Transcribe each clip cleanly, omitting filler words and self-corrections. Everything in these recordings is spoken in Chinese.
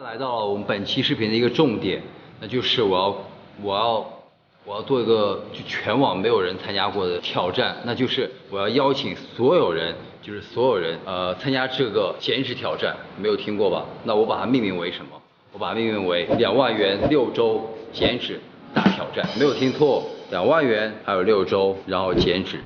来到了我们本期视频的一个重点，那就是我要做一个就全网没有人参加过的挑战，那就是我要邀请所有人参加这个减脂挑战，没有听过吧？那我把它命名为什么？我把它命名为2万元6周减脂大挑战，没有听错，2万元还有6周，然后减脂。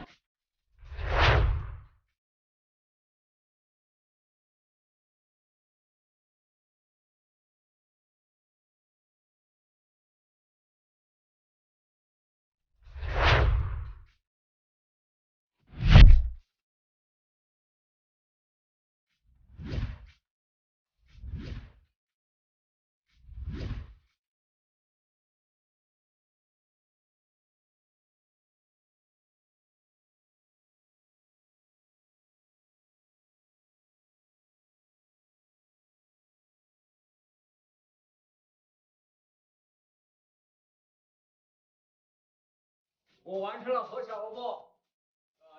我完成了和小萝卜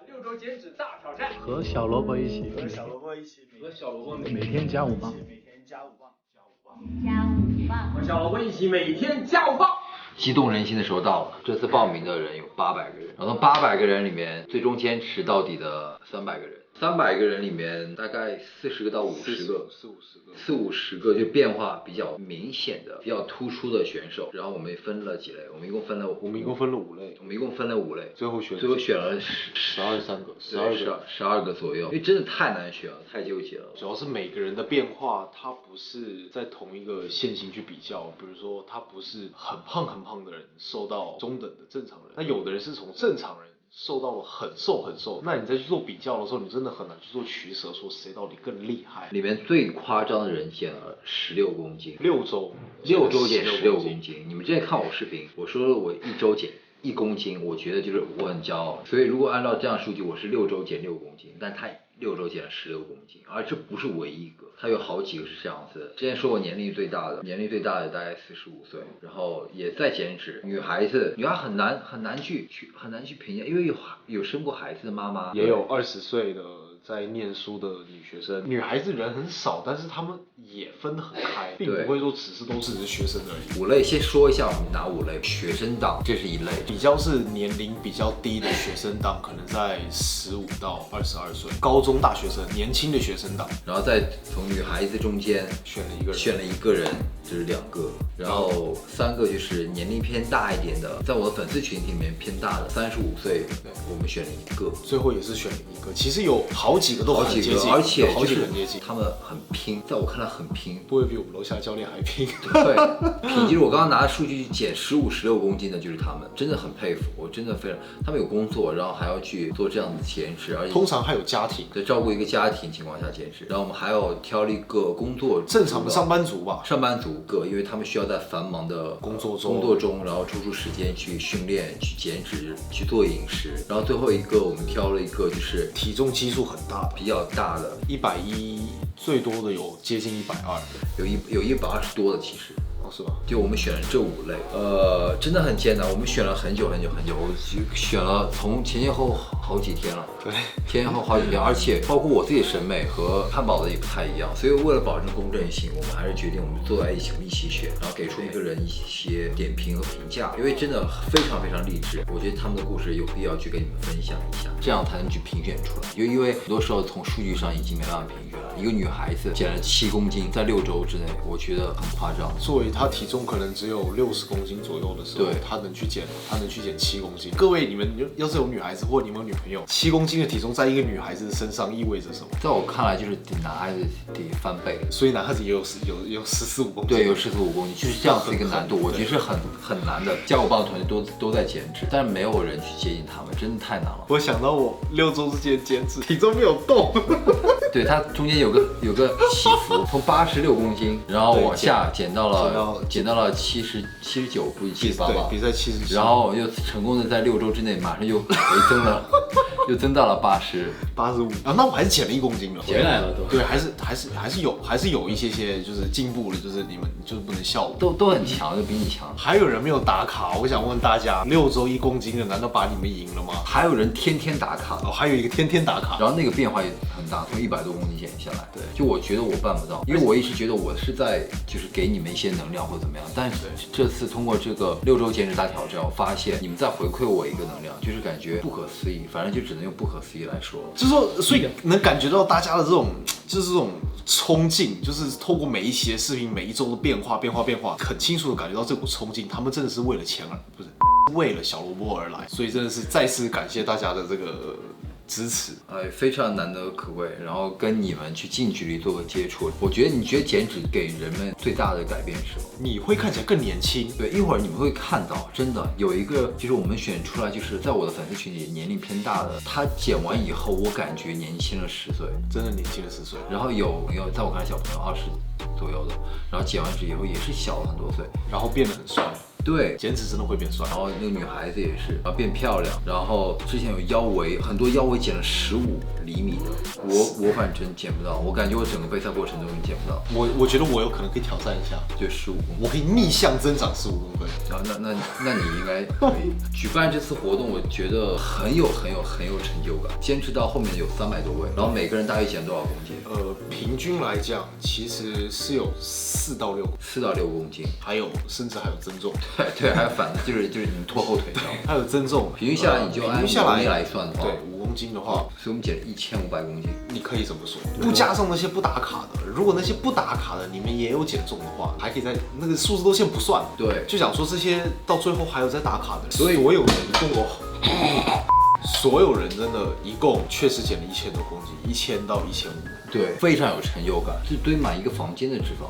6周减脂大挑战。和小萝卜一起，和小萝卜一起，每天加5磅，每天加5磅，和小萝卜一起每天加5磅。激动人心的时候到了，这次报名的人有800个人，然后800个人里面最终坚持到底的300个人，300个人里面大概40个到50个，40-50个就变化比较明显的、比较突出的选手。然后我们分了几类，我们一共分了5类，最后选了12个左右，因为真的太难选了，太纠结了。主要是每个人的变化，它不是在同一个线型去比较，比如说他不是很胖的人瘦到中等的正常人，那有的人是从正常人瘦到了很瘦，那你再去做比较的时候，你真的很难去做取舍，说谁到底更厉害。里面最夸张的人减了16公斤，6周减16公斤。你们之前看我视频，我说我1周减1公斤，我觉得就是我很骄傲。所以如果按照这样数据，我是6周减6公斤，但他6周减了16公斤，而这不是唯一一个，他有好几个是这样子的。之前说我年龄最大的大概45岁，然后也在减脂。女孩很难去评价，因为有生过孩子的妈妈，也有20岁的在念书的女学生。女孩子人很少，但是她们也分得很开，并不会说只是都是学生而已。5类先说一下，我们哪5类？学生党这是一类，比较是年龄比较低的学生党，可能在15到22岁，高中大学生，年轻的学生党。然后再从女孩子中间选了一个人，这是2个，然后3个就是年龄偏大一点的，在我的粉丝群体里面偏大的35岁，我们选了1个，最后也是选了1个。其实有好几个都很接近，而且好几个很接近，他们很拼，在我看来很拼，不会比我们楼下教练还拼。对，拼就是我刚刚拿的数据减15-16公斤的，就是他们，真的很佩服，我真的非常，他们有工作，然后还要去做这样的减脂，而且通常还有家庭，在照顾一个家庭情况下减脂，然后我们还要挑了一个工作正常的上班族吧，因为他们需要在繁忙的工作中，然后抽出时间去训练、去减脂、去做饮食。然后最后一个我们挑了一个就是体重基数很大、比较大的，110，最多的有接近120，有120多的其实。是吧？就我们选了这5类，真的很艰难，我们选了很久，我选了从前后好几天了，对，前后好几天，而且包括我自己的审美和汉堡的也不太一样，所以为了保证公正性，我们还是决定我们坐在一起，我们一起选，然后给出一个人一些点评和评价，因为真的非常励志，我觉得他们的故事有必要去跟你们分享一下，这样才能去评选出来，因为很多时候从数据上已经没办法评选了，一个女孩子减了7公斤，在6周之内，我觉得很夸张，作为她体重可能只有60公斤左右的时候，对，她能去减7公斤。各位，你们要是有女孩子或者你们有女朋友，7公斤的体重在一个女孩子身上意味着什么？在我看来，就是比男孩子得翻倍，所以男孩子也有14-15公斤，对，有14-15公斤，就是这样子一个难度，我觉得是很难的。加5磅的团队都在减脂，但是没有人去接近他们，真的太难了。我想到我6周之前减脂，体重没有动。对，它中间有个起伏，从86公斤，然后往下减到了79，估计78吧，比赛77，然后又成功的在6周之内马上又回增了又增到了85啊，那我还是减了1公斤了，回来了都。对，还是有一些就是进步了，就是你们就是不能笑我，都很强，都比你强。还有人没有打卡，我想问大家，6周1公斤的，难道把你们赢了吗？还有人天天打卡，哦，还有一个天天打卡，然后那个变化也很大，从100多公斤减下来。对，就我觉得我办不到，因为我一直觉得我是在就是给你们一些能量或者怎么样，但是这次通过这个6周减脂大挑战，我发现你们在回馈我一个能量，就是感觉不可思议，反正就只能用不可思议来说。就是说，所以能感觉到大家的这种就是这种冲劲，就是透过每一期的视频，每一周的变化，很清楚的感觉到这股冲劲，他们真的是为了钱而不是为了小萝卜而来，所以真的是再次感谢大家的这个支持，非常难得可贵。然后跟你们去近距离做个接触，你觉得减脂给人们最大的改变是什么？你会看起来更年轻。对，一会儿你们会看到，真的有一个就是我们选出来，就是在我的粉丝群里年龄偏大的，他减完以后，我感觉年轻了10岁，真的年轻了10岁。然后有在我看来小朋友20左右的，然后减完脂以后也是小了很多岁，然后变得很帅。对，减脂真的会变帅。然后那个女孩子也是，然后变漂亮，然后之前有腰围，很多腰围减了15厘米的，我反正减不到，我感觉我整个备赛过程中也减不到。我觉得我有可能可以挑战一下，就15公分，我可以逆向增长15公分。然后那你应该可以举办这次活动，我觉得很有成就感。坚持到后面有300多位，然后每个人大约减多少公斤？平均来讲，其实是有4到6公斤，甚至还有增重。对，还有反的，就是你们拖后腿，知道吗？还有增重，平均下来你就按5公斤来算的话，对，5公斤的话，所以我们减了1500公斤。你可以这么说，不加上那些不打卡的，如果那些不打卡的你们也有减重的话，还可以在那个数字都先不算，对，就想说这些到最后还有在打卡的，所以所有人一共所有人真的一共确实减了1000多公斤，1000到1500。对，非常有成就感，是堆满一个房间的脂肪。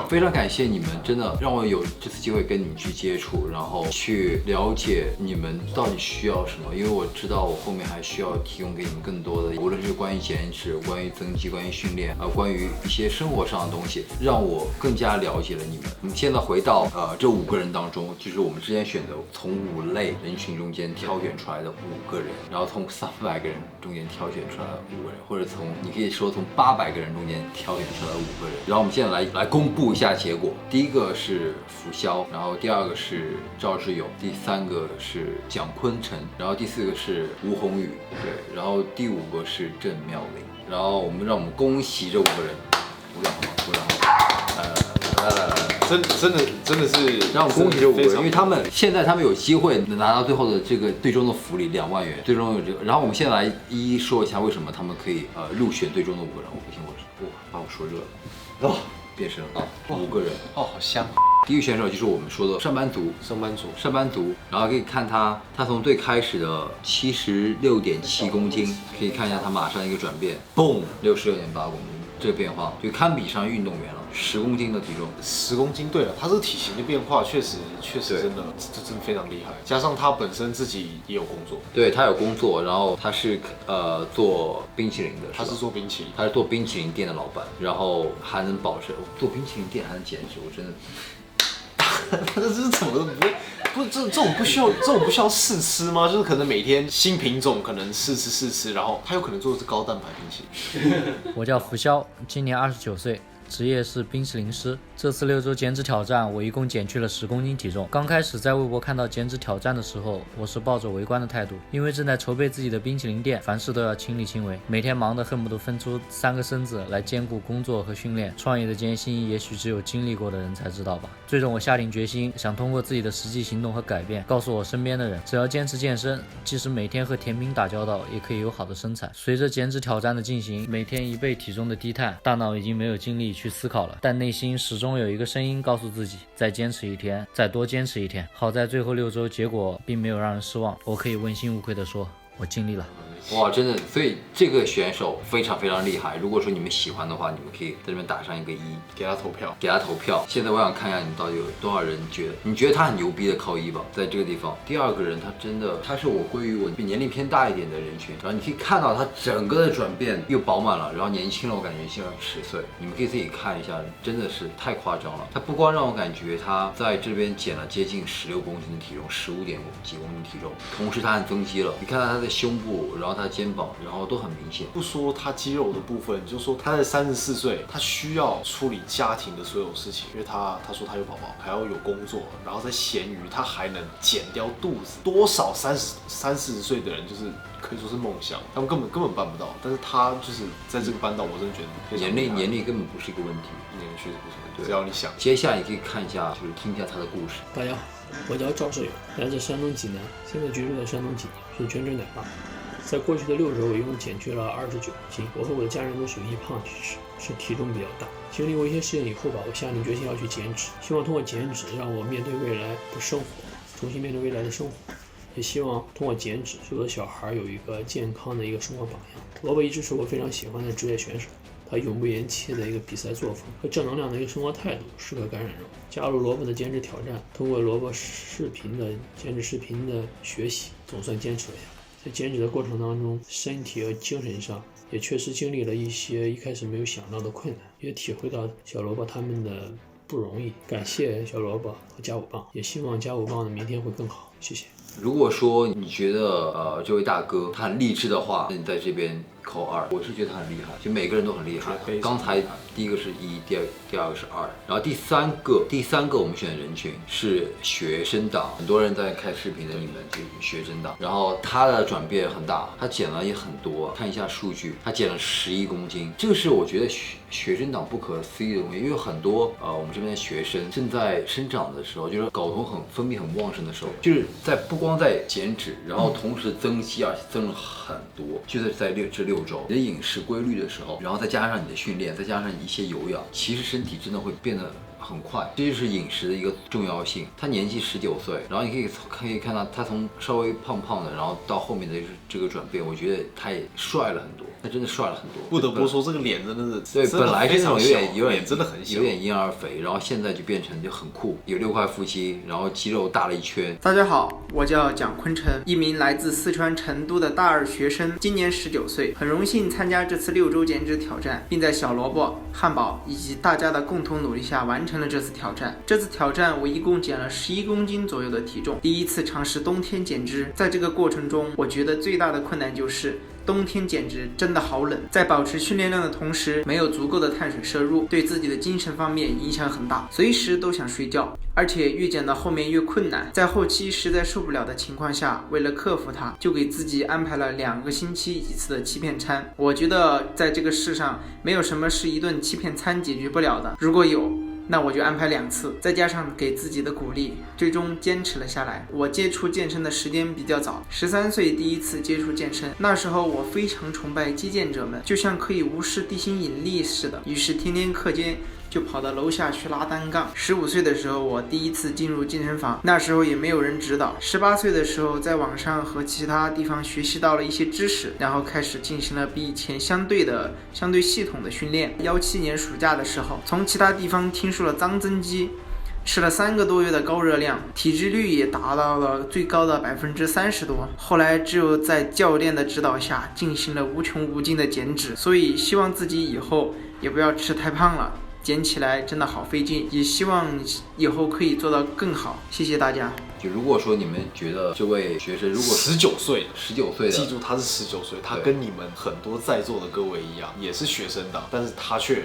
非常感谢你们，真的让我有这次机会跟你们去接触，然后去了解你们到底需要什么，因为我知道我后面还需要提供给你们更多的，无论是关于减脂、关于增肌、关于训练，关于一些生活上的东西，让我更加了解了你们。我们现在回到这5个人当中，就是我们之前选择从5类人群中间挑选出来的5个人，然后从300个人中间挑选出来的5个人，或者你可以说从800个人中间挑选出来5个人，然后我们现在来公布一下结果。第一个是福肖，然后第2个是赵志勇，第3个是蒋坤成，然后第4个是吴宏宇，对，然后第5个是郑妙玲。然后让我们恭喜这5个人，鼓掌好吗？鼓掌好吗？来，真的是让我们恭喜这5个人，因为他们现在有机会能拿到最后的这个最终的福利2万元，最终有这个。然后我们现在来一一说一下为什么他们可以入选最终的5个人。我不行，把我说热了。变身啊，5个人好香。第一个选手就是我们说的上班族，然后可以看他从最开始的76.7公斤，可以看一下他马上一个转变，嘣，66.8公斤，这个变化就堪比上运动员了，10公斤的体重，10公斤，对了，他这个体型的变化确实真的非常厉害，加上他本身自己也有工作，对他有工作，然后他是做冰淇淋的，他是做冰淇淋，他是做冰淇淋店的老板，然后还能保持做冰淇淋店还能减脂，我真的。这是怎么不这种不需要试吃吗？就是可能每天新品种可能试吃，然后他有可能做的是高蛋白冰淇淋。我叫福肖，今年29岁。职业是冰淇淋师。这次6周减脂挑战，我一共减去了10公斤体重。刚开始在微博看到减脂挑战的时候，我是抱着围观的态度，因为正在筹备自己的冰淇淋店，凡事都要亲力亲为，每天忙得恨不得分出3个身子来兼顾工作和训练。创业的艰辛，也许只有经历过的人才知道吧。最终我下定决心，想通过自己的实际行动和改变，告诉我身边的人，只要坚持健身，即使每天和甜品打交道，也可以有好的身材。随着减脂挑战的进行，每天1倍体重的低碳，大脑已经没有精力去思考了，但内心始终有一个声音告诉自己，再坚持1天，再多坚持1天。好在最后6周结果并没有让人失望，我可以问心无愧地说，我尽力了。哇，真的，所以这个选手非常非常厉害。如果说你们喜欢的话，你们可以在这边打上一个1，给他投票。给他投票。现在我想看一下你们到底有多少人觉得，你觉得他很牛逼的扣1吧，在这个地方。第二个人他真的，他是我归于我比年龄偏大一点的人群，然后你可以看到他整个的转变又饱满了，然后年轻了，我感觉像10岁。你们可以自己看一下，真的是太夸张了。他不光让我感觉他在这边减了接近16公斤的体重，15点几公斤体重，同时他还增肌了。你看到他的胸部，然后他的肩膀，然后都很明显。不说他肌肉的部分，就说他在34岁，他需要处理家庭的所有事情，因为他说他有宝宝，还要有工作，然后在闲余他还能减掉肚子。多少30-40岁的人就是可以说是梦想，他们根本办不到，但是他就是在这个班道，我真的觉得年龄根本不是一个问题，年龄确实不是问题，只要你想。接下来你可以看一下，就是听一下他的故事。大家好，我叫赵世勇，来自山东济南，现在居住在山东济南，是全职奶爸。在过去的6周，我一共减去了29斤。我和我的家人都属于易胖体质，是体重比较大。经历过一些事情以后吧，我下定决心要去减脂，希望通过减脂让我面对未来的生活，重新面对未来的生活。也希望通过减脂，对我的小孩有一个健康的一个生活榜样。萝卜一直是我非常喜欢的职业选手，他永不言弃的一个比赛作风和正能量的一个生活态度，是个感染人物。加入萝卜的减脂挑战，通过萝卜减脂视频的学习，总算坚持了下来。在减脂的过程当中，身体和精神上也确实经历了一些一开始没有想到的困难，也体会到小萝卜他们的不容易。感谢小萝卜和加5棒，也希望加5棒的明天会更好。谢谢。如果说你觉得这位大哥他很励志的话，那你在这边扣2。我是觉得他很厉害，就每个人都很厉害。刚才第一个是1，第二个是2，然后第三个我们选的人群是学生党，很多人在看视频的你们就是学生党，然后他的转变很大，他减了也很多，看一下数据，他减了11公斤，这个是我觉得学生党不可思议的东西，因为很多我们这边的学生正在生长的时候，就是睾酮分泌很旺盛的时候，就是不光在减脂，然后同时增肌，而且增了很多，就是在这6周，你的饮食规律的时候，然后再加上你的训练，再加上一些有氧，其实身体真的会变得很快。这就是饮食的一个重要性。他年纪19岁，然后你可以看到他从稍微胖胖的，然后到后面的这个转变，我觉得他也帅了很多，他真的帅了很多。不得不说，这个脸真的是对，本来是那种有点真的很小，有点婴儿肥，然后现在就变成就很酷，有6块腹肌，然后肌肉大了一圈。大家好，我叫蒋坤成，一名来自四川成都的大2学生，今年19岁，很荣幸参加这次6周减脂挑战，并在小萝卜、汉堡以及大家的共同努力下完成了这次挑战。这次挑战我一共减了11公斤左右的体重，第一次尝试冬天减脂，在这个过程中，我觉得最大的困难就是冬天减脂真的好冷，在保持训练量的同时，没有足够的碳水摄入，对自己的精神方面影响很大，随时都想睡觉，而且越减到后面越困难。在后期实在受不了的情况下，为了克服它，就给自己安排了2个星期一次的欺骗餐。我觉得在这个世上，没有什么是一顿欺骗餐解决不了的，如果有，那我就安排2次，再加上给自己的鼓励，最终坚持了下来。我接触健身的时间比较早，13岁第一次接触健身，那时候我非常崇拜击剑者们，就像可以无视地心引力似的，于是天天课间就跑到楼下去拉单杠。15岁的时候，我第一次进入健身房，那时候也没有人指导。18岁的时候，在网上和其他地方学习到了一些知识，然后开始进行了比以前相对系统的训练。17年暑假的时候，从其他地方听说了脏增肌，吃了3个多月的高热量，体脂率也达到了最高的30%多。后来只有在教练的指导下，进行了无穷无尽的减脂。所以希望自己以后也不要吃太胖了，减起来真的好费劲，也希望以后可以做到更好。谢谢大家。就如果说你们觉得这位学生如果19岁的，记住他是19岁，他跟你们很多在座的各位一样，也是学生党，但是他却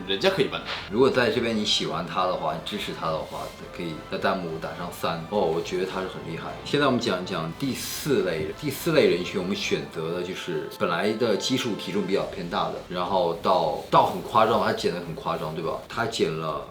人家可以办到。如果在这边你喜欢他的话，支持他的话，可以在弹幕打上3。我觉得他是很厉害。现在我们讲第4类人群，我们选择的就是本来的基数体重比较偏大的，然后到很夸张，他减得很夸张，对吧？他减了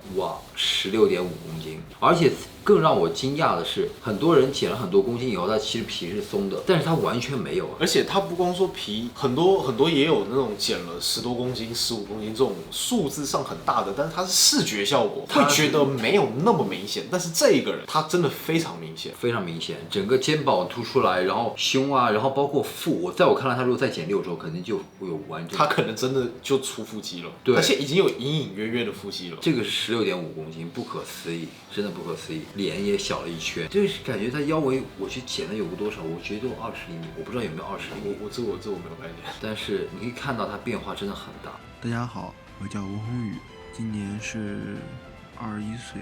16.5公斤，而且更让我惊讶的是，是，很多人减了很多公斤以后，他其实皮是松的，但是他完全没有。而且他不光说皮，很多也有那种减了10多公斤、15公斤这种数字上很大的，但是他是视觉效果，会觉得没有那么明显。但是这一个人他真的非常明显，非常明显，整个肩膀凸出来，然后胸啊，然后包括腹，在我看来，他如果再减6周，肯定就会有完整。他可能真的就出腹肌了，对，而且已经有隐隐约约的腹肌了。这个是16.5公斤，不可思议，真的不可思议。脸也小了一圈，就是感觉他腰围我去减了有个多少，我觉得有20厘米，我不知道有没有20厘米。我这我没有概念，但是你可以看到他变化真的很大。大家好，我叫吴宏宇，今年是21岁。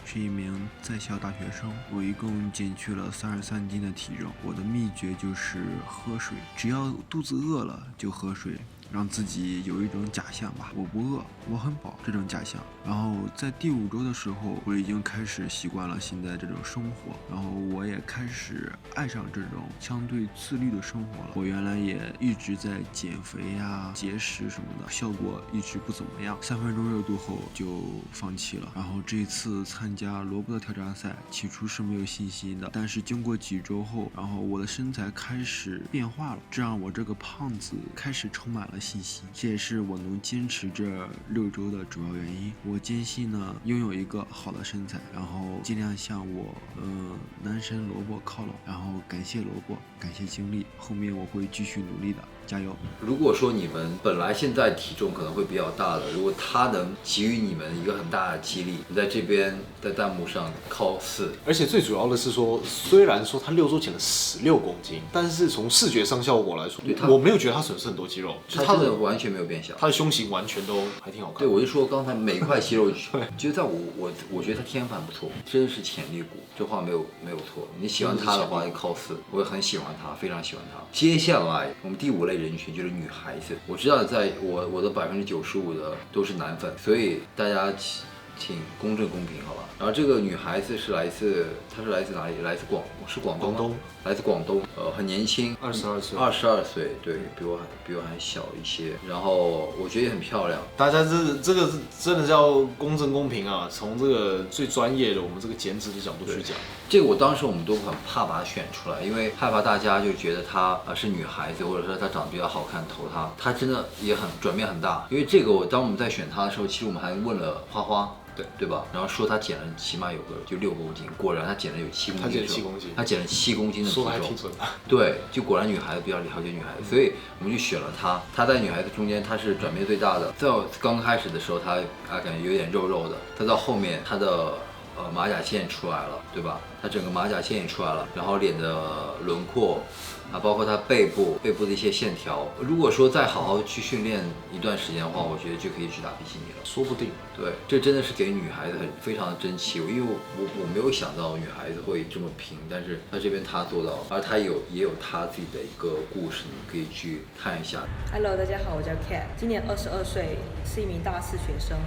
是一名在校大学生，我一共减去了33斤的体重。我的秘诀就是喝水，只要肚子饿了就喝水，让自己有一种假象吧，我不饿，我很饱这种假象。然后在第5周的时候，我已经开始习惯了现在这种生活，然后我也开始爱上这种相对自律的生活了。我原来也一直在减肥呀、节食什么的，效果一直不怎么样，3分钟热度后就放弃了。然后这一次参加萝卜的挑战赛，起初是没有信心的，但是经过几周后，然后我的身材开始变化了，这让我这个胖子开始充满了信心，这也是我能坚持这6周的主要原因。我坚信呢，拥有一个好的身材，然后尽量向我男神萝卜靠拢，然后感谢萝卜，感谢经历，后面我会继续努力的，加油！如果说你们本来现在体重可能会比较大的，如果他能给予你们一个很大的激励，你在这边在弹幕上靠4。而且最主要的是说，虽然说他6周减了16公斤，但是从视觉上效果来说，我没有觉得他损失很多肌肉，就是他的完全没有变小，他的胸型完全都还挺好看。对，我就说刚才每块肌肉，就在我觉得他天赋不错，真是潜力股，这话没有错。你喜欢他的话，就靠4，我也很喜欢他，非常喜欢他。接下来我们第5类人群就是女孩子，我知道在我的95%的都是男粉，所以大家请公正公平好吧。然后这个女孩子是来自哪里？来自广东，来自广东，很年轻，22岁，22岁，对比我还小一些。然后我觉得也很漂亮。大家这个真的叫公正公平啊！从这个最专业的我们这个减脂的角度去讲，这个当时我们都很怕把她选出来，因为害怕大家就觉得她是女孩子，或者说她长得比较好看投她。她真的也很转变很大，因为这个当我们在选她的时候，其实我们还问了花花。对吧？然后说他减了起码有个就6公斤，果然他减了有7公斤。他减了7公斤，他减了7公斤的体重，说的还挺准的。对，就果然女孩子比较了解女孩子，所以我们就选了她。她在女孩子中间，她是转变最大的。在刚开始的时候，她感觉有点肉肉的，再到后面她的马甲线出来了，对吧？她整个马甲线也出来了，然后脸的轮廓。包括她背部的一些线条，如果说再好好去训练一段时间的话，我觉得就可以去打比基尼了，说不定。对，这真的是给女孩子非常的争气，因为我没有想到女孩子会这么拼，但是她这边她做到了，而她也有她自己的一个故事，你可以去看一下。Hello， 大家好，我叫 Cat， 今年22岁，是一名大4学生。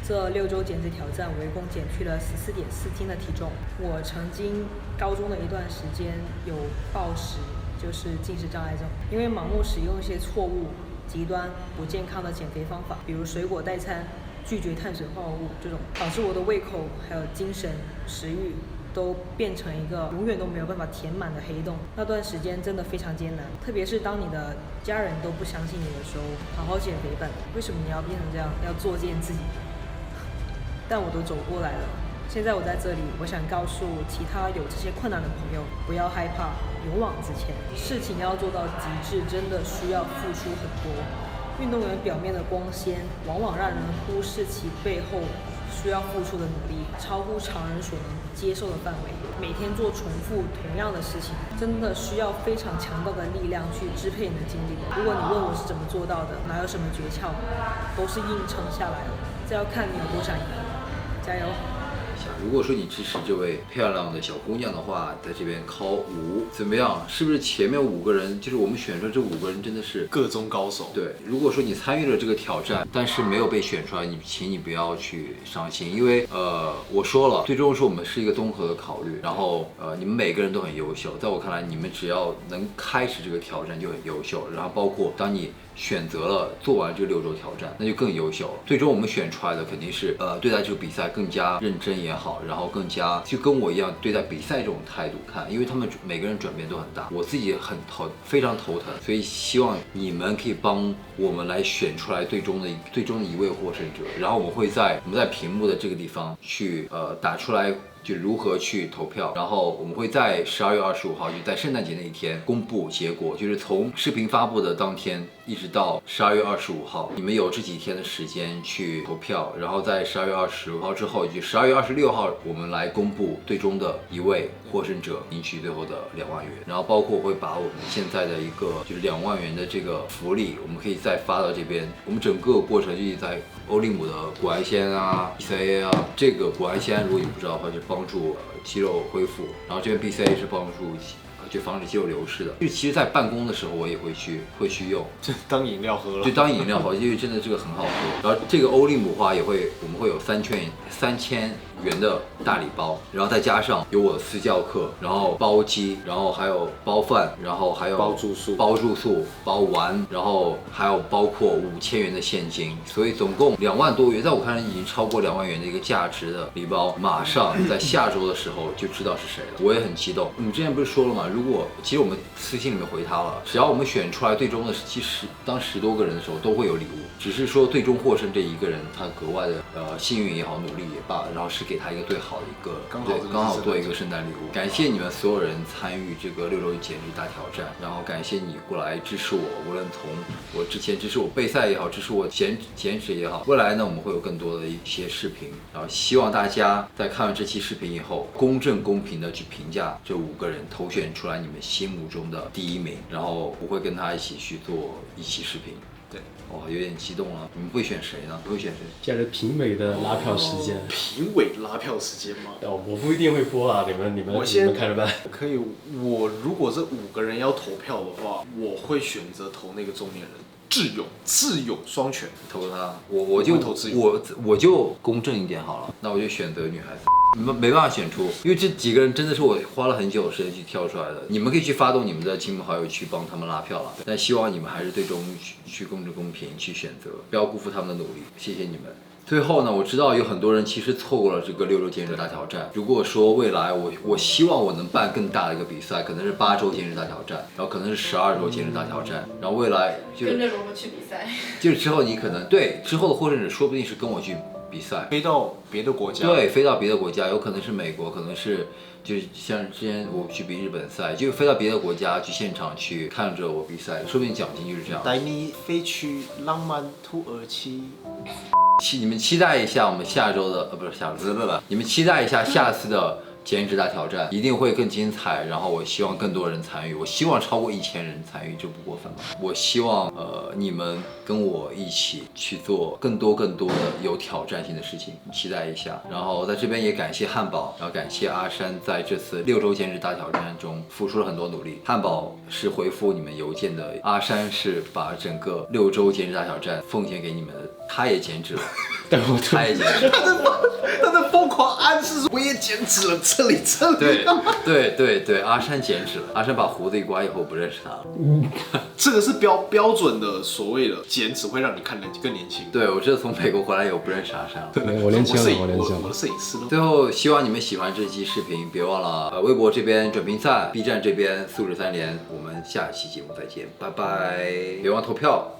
这6周减脂挑战，我一共减去了14.4斤的体重。我曾经高中的一段时间有暴食。就是进食障碍症，因为盲目使用一些错误、极端、不健康的减肥方法，比如水果代餐、拒绝碳水化合物这种，导致我的胃口还有精神、食欲都变成一个永远都没有办法填满的黑洞。那段时间真的非常艰难，特别是当你的家人都不相信你的时候，好好减肥吧，为什么你要变成这样，要作践自己？但我都走过来了。现在我在这里，我想告诉其他有这些困难的朋友，不要害怕，勇往直前。事情要做到极致，真的需要付出很多。运动员表面的光鲜，往往让人忽视其背后需要付出的努力，超乎常人所能接受的范围。每天做重复同样的事情，真的需要非常强大的力量去支配你的精力。如果你问我是怎么做到的，哪有什么诀窍，都是硬撑下来的。这要看你有多想赢。加油！如果说你支持这位漂亮的小姑娘的话，在这边靠5，怎么样？是不是前面5个人，就是我们选出这5个人真的是各中高手？对。如果说你参与了这个挑战，但是没有被选出来，请你不要去伤心，因为我说了，最终是我们是一个综合的考虑，然后你们每个人都很优秀，在我看来，你们只要能开始这个挑战就很优秀，然后包括当你选择了做完这个6周挑战，那就更优秀了。最终我们选出来的肯定是对待这个比赛更加认真也好，然后更加就跟我一样对待比赛这种态度看，因为他们每个人转变都很大，我自己非常头疼，所以希望你们可以帮我们来选出来最终的一位获胜者，然后我们在屏幕的这个地方去打出来。就如何去投票，然后我们会在12月25号，就在圣诞节那一天公布结果，就是从视频发布的当天一直到12月25号，你们有这几天的时间去投票，然后在12月25号之后，就12月26号我们来公布最终的一位获胜者，赢取最后的2万元，然后包括我会把我们现在的一个就是2万元的这个福利，我们可以再发到这边，我们整个过程就是在欧利姆的谷氨酰啊 BCA 啊，这个谷氨酰如果你不知道的话，就帮助肌肉恢复，然后这边 BCA 是帮助就防止肌肉流失的。就其实，在办公的时候我也会去用，这当饮料喝了，就当饮料喝，因为真的这个很好喝。然后这个欧利姆花我们会有3000元的大礼包，然后再加上有我的私教课，然后包机，然后还有包饭，然后还有包住宿、包玩，然后还有包括5000元的现金，所以总共2万多元，在我看来已经超过2万元的一个价值的礼包，马上在下周的时候就知道是谁了，我也很激动。你之前不是说了吗？其实我们私信里面回他了，只要我们选出来最终的当10多个人的时候都会有礼物，只是说最终获胜这一个人他格外的幸运也好，努力也罢，然后是给他一个最好的一个刚好做一个圣诞礼物。感谢你们所有人参与这个6周减脂大挑战，然后感谢你过来支持我，无论从我之前支持我备赛也好，支持我减脂也好，未来呢我们会有更多的一些视频，然后希望大家在看完这期视频以后，公正公平的去评价这5个人，投选出来你们心目中的第1名，然后我会跟他一起去做一期视频。对，哇，有点激动了。你们会选谁呢？你会选谁？现在评委的拉票时间，评委拉票时间吗？我不一定会播啊，你们看着办。可以，我如果这5个人要投票的话，我会选择投那个中年人。智勇双全，投他，我就投智勇，我就公正一点好了，那我就选择女孩子。你们没办法选出，因为这几个人真的是我花了很久的时间去挑出来的。你们可以去发动你们的亲朋好友去帮他们拉票了，但希望你们还是最终去公正公平去选择，不要辜负他们的努力。谢谢你们。最后呢，我知道有很多人其实错过了这个6周减脂大挑战。如果说未来我希望我能办更大的一个比赛，可能是8周减脂大挑战，然后可能是12周减脂大挑战，然后未来就跟着萝卜去比赛，就是之后你可能对之后的获胜者说不定是跟我去比赛，飞到别的国家，对，飞到别的国家，有可能是美国，可能是就像之前我去比日本赛，就飞到别的国家去现场去看着我比赛，说不定奖金就是这样。带你飞去浪漫土耳其。你们期待一下我们下周的不是下周的，你们期待一下下次的减脂大挑战，一定会更精彩。然后我希望更多人参与，我希望超过1000人参与，这不过分吧？我希望你们跟我一起去做更多的有挑战性的事情，期待一下。然后在这边也感谢汉堡，然后感谢阿山在这次6周减脂大挑战中付出了很多努力。汉堡是回复你们邮件的，阿山是把整个6周减脂大挑战奉献给你们的，他也减脂了，他也减脂了。他的疯狂暗示说我也减脂了，这里。对，阿山减脂了，阿山把胡子一刮以后不认识他了。这个是标准的所谓的减脂会让你看得更年轻。对，我这从美国回来以后不认识阿山了。我年轻了。我的摄影师。最后希望你们喜欢这期视频，别忘了微博这边转评赞，B 站这边素质3连。我们下期节目再见，拜拜！别忘投票。